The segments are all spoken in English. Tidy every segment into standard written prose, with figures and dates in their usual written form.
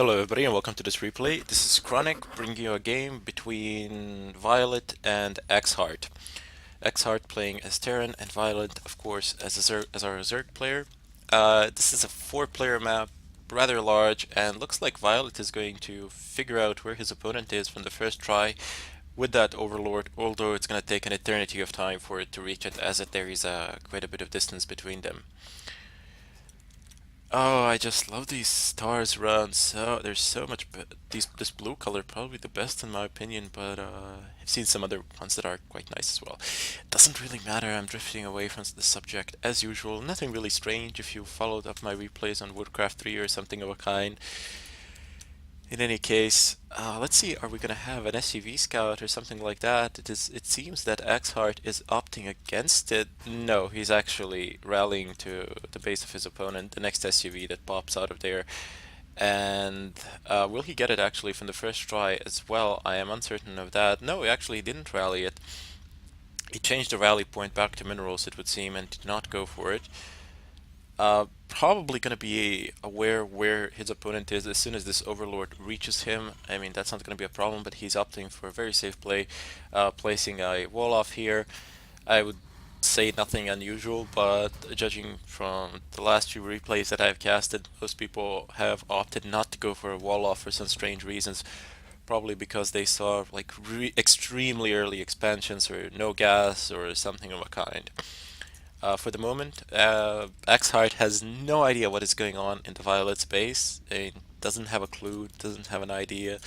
Hello everybody and welcome to this replay. This is Chronic bringing you a game between Violate and AxHeart. AxHeart playing as Terran and Violate, of course, as our Zerg player. This is a 4-player map, rather large, and looks like Violate is going to figure out where his opponent is from the first try with that Overlord, although it's going to take an eternity of time for it to reach it, as there is quite a bit of distance between them. Oh, I just love these stars around. So there's so much. This blue color probably the best in my opinion, but I've seen some other ones that are quite nice as well. Doesn't really matter. I'm drifting away from the subject as usual. Nothing really strange if you followed up my replays on Woodcraft 3 or something of a kind. In any case, let's see, are we going to have an SUV scout or something like that? It seems that AxHeart is opting against it. No, he's actually rallying to the base of his opponent, the next SUV that pops out of there. And will he get it actually from the first try as well? I am uncertain of that. No, he actually didn't rally it. He changed the rally point back to minerals, it would seem, and did not go for it. Probably going to be aware where his opponent is as soon as this Overlord reaches him. I mean, that's not going to be a problem, but he's opting for a very safe play, placing a wall off here. I would say nothing unusual, but judging from the last few replays that I've casted, most people have opted not to go for a wall off for some strange reasons. Probably because they saw like extremely early expansions or no gas or something of a kind. For the moment, AxHeart has no idea what is going on in the Violet space. He doesn't have a clue, doesn't have an idea,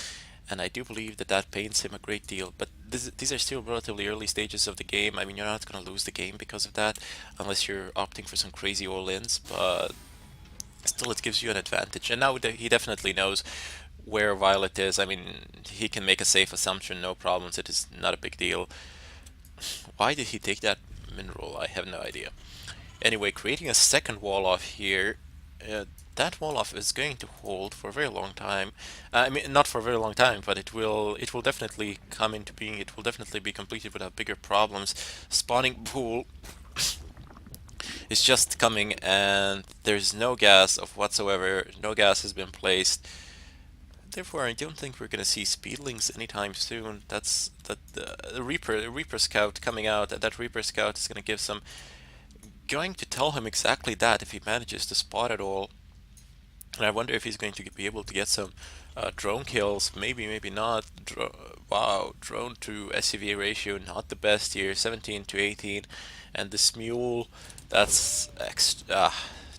and I do believe that that pains him a great deal. But these are still relatively early stages of the game. I mean, you're not going to lose the game because of that, unless you're opting for some crazy all-ins, but still it gives you an advantage. And now he definitely knows where Violet is. I mean, he can make a safe assumption, no problems. It is not a big deal. Why did he take that mineral? I have no idea. Anyway, creating a second wall off here, that wall off is going to hold for a very long time. I mean, not for a very long time, but it will definitely come into being. It will definitely be completed without bigger problems. Spawning pool is just coming, and there's no gas of whatsoever. No gas has been placed. Therefore, I don't think we're going to see speedlings anytime soon. That's the Reaper Scout coming out. That Reaper Scout is going to give some. Going to tell him exactly that if he manages to spot it all. And I wonder if he's going to be able to get some drone kills. Maybe, maybe not. Wow, drone to SCV ratio not the best here. 17 to 18, and this mule, that's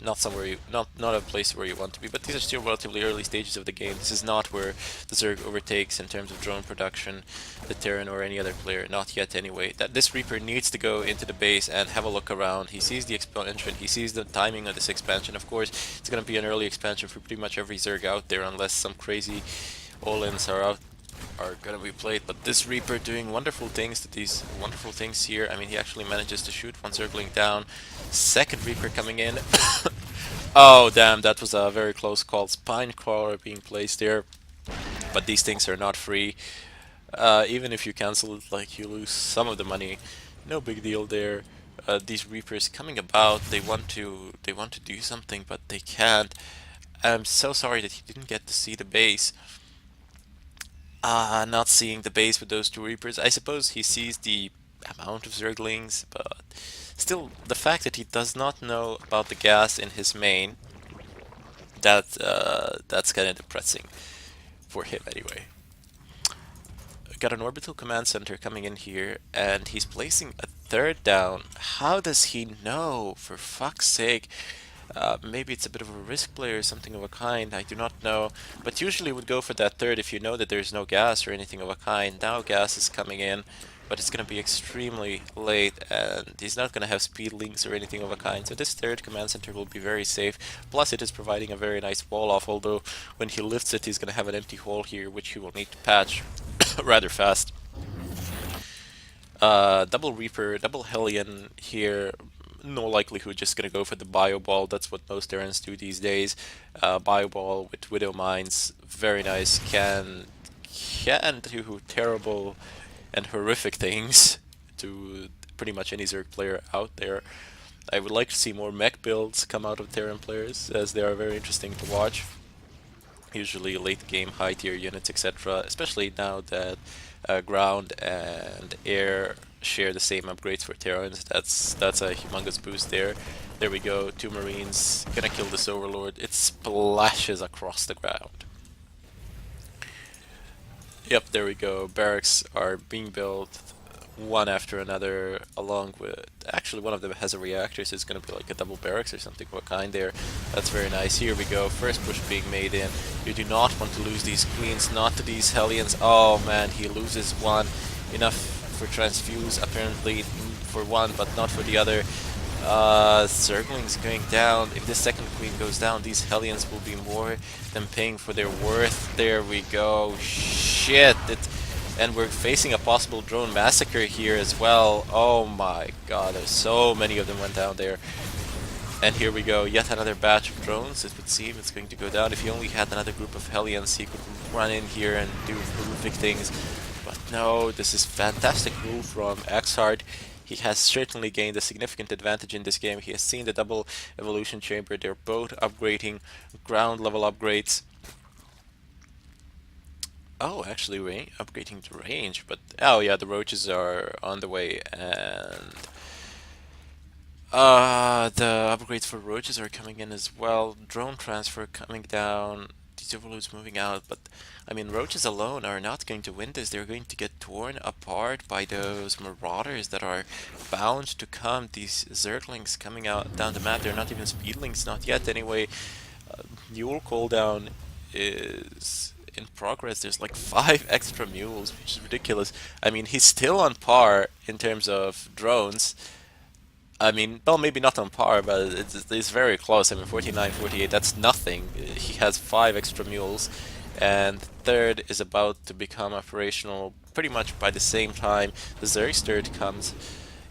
not somewhere not a place where you want to be. But these are still relatively early stages of the game. This is not where the Zerg overtakes in terms of drone production the Terran or any other player. Not yet, anyway. That this Reaper needs to go into the base and have a look around. He sees the expansion. He sees the timing of this expansion. Of course, it's going to be an early expansion for pretty much every Zerg out there, unless some crazy all-ins are gonna be played. But this Reaper doing wonderful things to these wonderful things here. I mean, he actually manages to shoot one Zergling down. Second Reaper coming in. Oh damn, that was a very close call. Spine crawler being placed there. But these things are not free. Even if you cancel it, like, you lose some of the money. No big deal there. These Reapers coming about, they want to do something, but they can't. I'm so sorry that he didn't get to see the base. Not seeing the base with those two Reapers. I suppose he sees the amount of Zerglings, but still, the fact that he does not know about the gas in his main, that's kind of depressing for him anyway. Got an orbital command center coming in here, and he's placing a third down. How does he know? For fuck's sake. Maybe it's a bit of a risk play or something of a kind, I do not know. But usually would go for that third if you know that there's no gas or anything of a kind. Now gas is coming in, but it's going to be extremely late, and he's not going to have speed links or anything of a kind. So this third command center will be very safe. Plus it is providing a very nice wall off, although when he lifts it he's going to have an empty hole here, which he will need to patch rather fast. Double Reaper, double Hellion here. No likelihood just gonna go for the Bio Ball. That's what most Terrans do these days. Bio Ball with Widow Mines, very nice. Can do terrible and horrific things to pretty much any Zerg player out there. I would like to see more mech builds come out of Terran players, as they are very interesting to watch. usually late game high tier units, etc. Especially now that ground and air share the same upgrades for Terrans. That's a humongous boost there. There we go, 2 Marines, gonna kill this Overlord. It splashes across the ground. Yep, there we go. Barracks are being built one after another, along with actually one of them has a reactor, so it's gonna be like a double barracks or something. What kind there? That's very nice. Here we go. First push being made in. You do not want to lose these queens, not to these Hellions. Oh man, he loses one. Enough for transfuse apparently for one, but not for the other. Zergling's going down. If this second queen goes down, these Hellions will be more than paying for their worth. There we go. Shit. And we're facing a possible drone massacre here as well. Oh my god, there's so many of them went down there. And here we go, yet another batch of drones. It would seem it's going to go down. If he only had another group of Hellions, he could run in here and do horrific things. But no, this is fantastic move from AxHeart. He has certainly gained a significant advantage in this game. He has seen the double evolution chamber. They're both upgrading, ground level upgrades. Oh, actually, upgrading the range, but oh yeah, the roaches are on the way, and the upgrades for roaches are coming in as well. Drone transfer coming down. These overloads moving out, but I mean, roaches alone are not going to win this. They're going to get torn apart by those marauders that are bound to come. These zerglings coming out down the map. They're not even speedlings, not yet anyway. Mule cooldown is in progress. There's like 5 extra mules, which is ridiculous. I mean, he's still on par in terms of drones. I mean, well, maybe not on par, but it's very close. I mean, 49, 48, that's nothing. He has 5 extra mules, and third is about to become operational pretty much by the same time the Zerg's third comes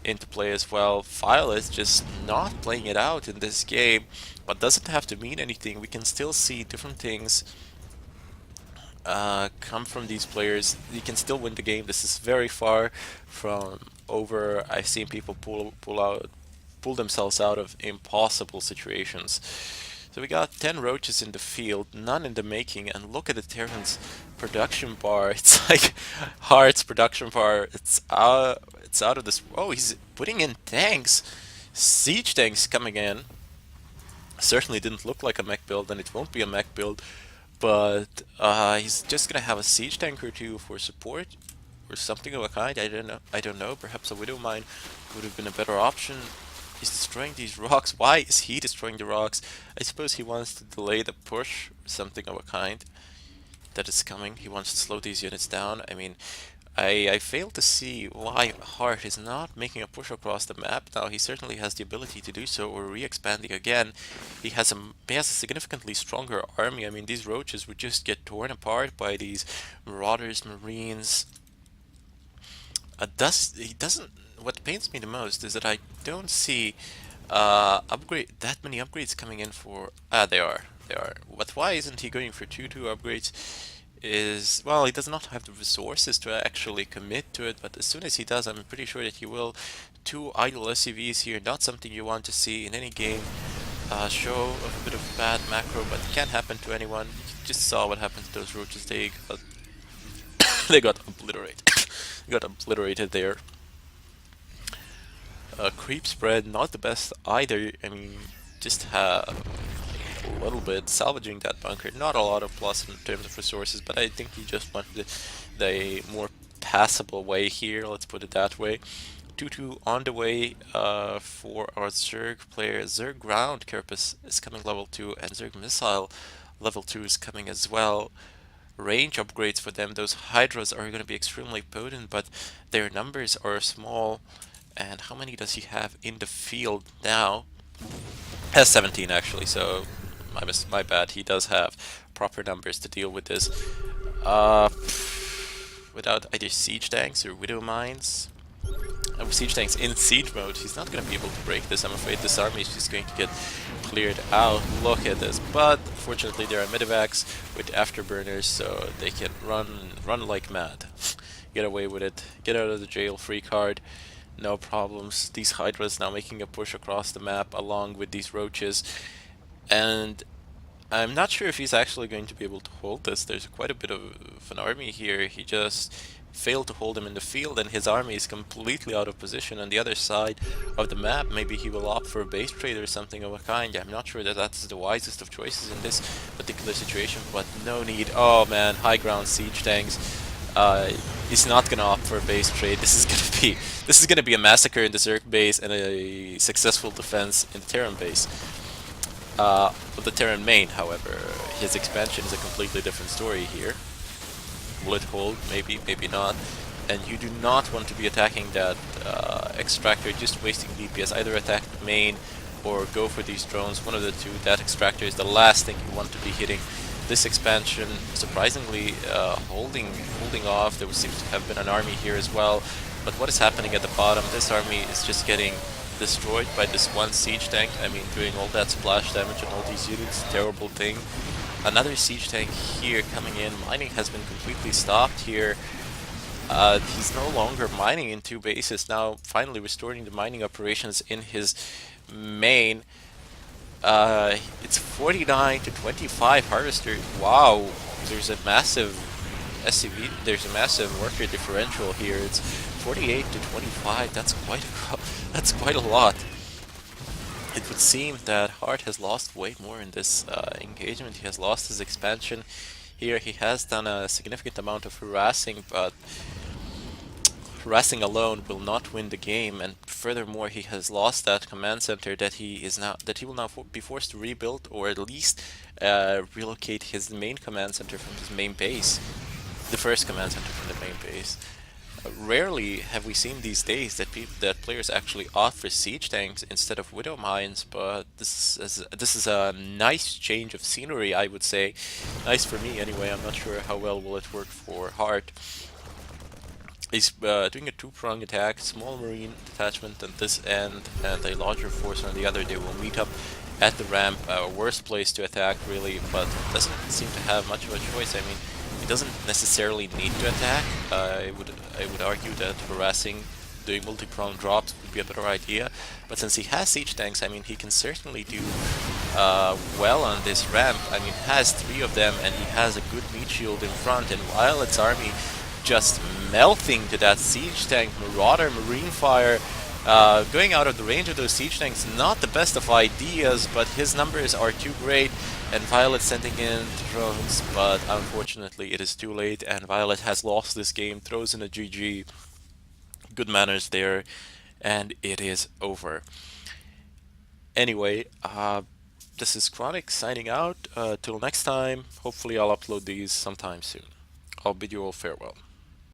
into play as well. Violate just not playing it out in this game, but doesn't have to mean anything. We can still see different things come from these players. You can still win the game. This is very far from over. I've seen people pull themselves out of impossible situations. So we got 10 roaches in the field, none in the making, and look at the Terran's production bar. It's like Heart's production bar. It's out of this. Oh, he's putting in tanks. Siege tanks coming in. Certainly didn't look like a mech build, and it won't be a mech build. But he's just gonna have a siege tank or two for support, or something of a kind. I don't know. I don't know. Perhaps a Widow Mine would have been a better option. He's destroying these rocks. Why is he destroying the rocks? I suppose he wants to delay the push, or something of a kind that is coming. He wants to slow these units down. I mean, I fail to see why Heart is not making a push across the map. Now he certainly has the ability to do so, or re-expanding again. He has a significantly stronger army. I mean, these roaches would just get torn apart by these marauders, marines. He doesn't. What pains me the most is that I don't see that many upgrades coming in for. They are. But why isn't he going for two upgrades? Is, well, he does not have the resources to actually commit to it, but as soon as he does, I'm pretty sure that he will. 2 idle SCVs here, not something you want to see in any game. Show of a bit of bad macro, but it can't happen to anyone. You just saw what happened to those roaches. They got obliterated. They got obliterated there. Creep spread, not the best either. I mean, just have a little bit salvaging that bunker. Not a lot of plus in terms of resources, but I think he just went the more passable way here, let's put it that way. 2-2 on the way for our Zerg player. Zerg Ground Carapace is coming level 2, and Zerg Missile level 2 is coming as well. Range upgrades for them. Those Hydras are going to be extremely potent, but their numbers are small. And how many does he have in the field now? Has 17 actually, so my bad. He does have proper numbers to deal with this. Without either siege tanks or widow mines. Siege tanks in siege mode, he's not going to be able to break this. I'm afraid this army is just going to get cleared out. Look at this. But fortunately there are medevacs with afterburners, so they can run like mad. Get away with it. Get out of the jail free card. No problems. These Hydras now making a push across the map along with these roaches. And I'm not sure if he's actually going to be able to hold this. There's quite a bit of an army here. He just failed to hold him in the field, and his army is completely out of position on the other side of the map. Maybe he will opt for a base trade or something of a kind. I'm not sure that that's the wisest of choices in this particular situation, but no need. Oh man, high ground siege tanks. Uh, he's not gonna opt for a base trade. This is gonna be a massacre in the Zerg base and a successful defense in the Terran base. With the Terran main, however, his expansion is a completely different story here. Will it hold? Maybe, maybe not. And you do not want to be attacking that extractor, just wasting DPS. Either attack the main or go for these drones, one of the two. That extractor is the last thing you want to be hitting. This expansion, surprisingly, holding off. There seems to have been an army here as well. But what is happening at the bottom? This army is just getting destroyed by this one siege tank. I mean, doing all that splash damage on all these units, terrible thing. Another siege tank here coming in. Mining has been completely stopped here. He's no longer mining in two bases, now finally restoring the mining operations in his main. It's 49 to 25 harvester. Wow, there's a massive SCV, there's a massive worker differential here. It's 48 to 25. That's quite a lot. It would seem that Hart has lost way more in this engagement. He has lost his expansion. Here he has done a significant amount of harassing, but harassing alone will not win the game. And furthermore, he has lost that command center that he will now be forced to rebuild, or at least relocate his main command center from his main base, the first command center from the main base. Rarely have we seen these days that players actually opt for siege tanks instead of widow mines, but this is a nice change of scenery, I would say. Nice for me anyway. I'm not sure how well will it work for Hart. He's doing a two-prong attack, small marine detachment on this end and a larger force on the other. They will meet up at the ramp, worst place to attack really, but doesn't seem to have much of a choice. I mean, he doesn't necessarily need to attack. I would argue that harassing, doing multi-prong drops would be a better idea, but since he has siege tanks, I mean, he can certainly do well on this ramp. I mean, he has three of them and he has a good meat shield in front, and Violet's army just melting to that siege tank. Marauder, Marine Fire, going out of the range of those siege tanks, not the best of ideas, but his numbers are too great, and Violet sending in drones, but unfortunately it is too late, and Violet has lost this game, throws in a GG, good manners there, and it is over. Anyway, this is Chronic signing out. Till next time, hopefully I'll upload these sometime soon. I'll bid you all farewell.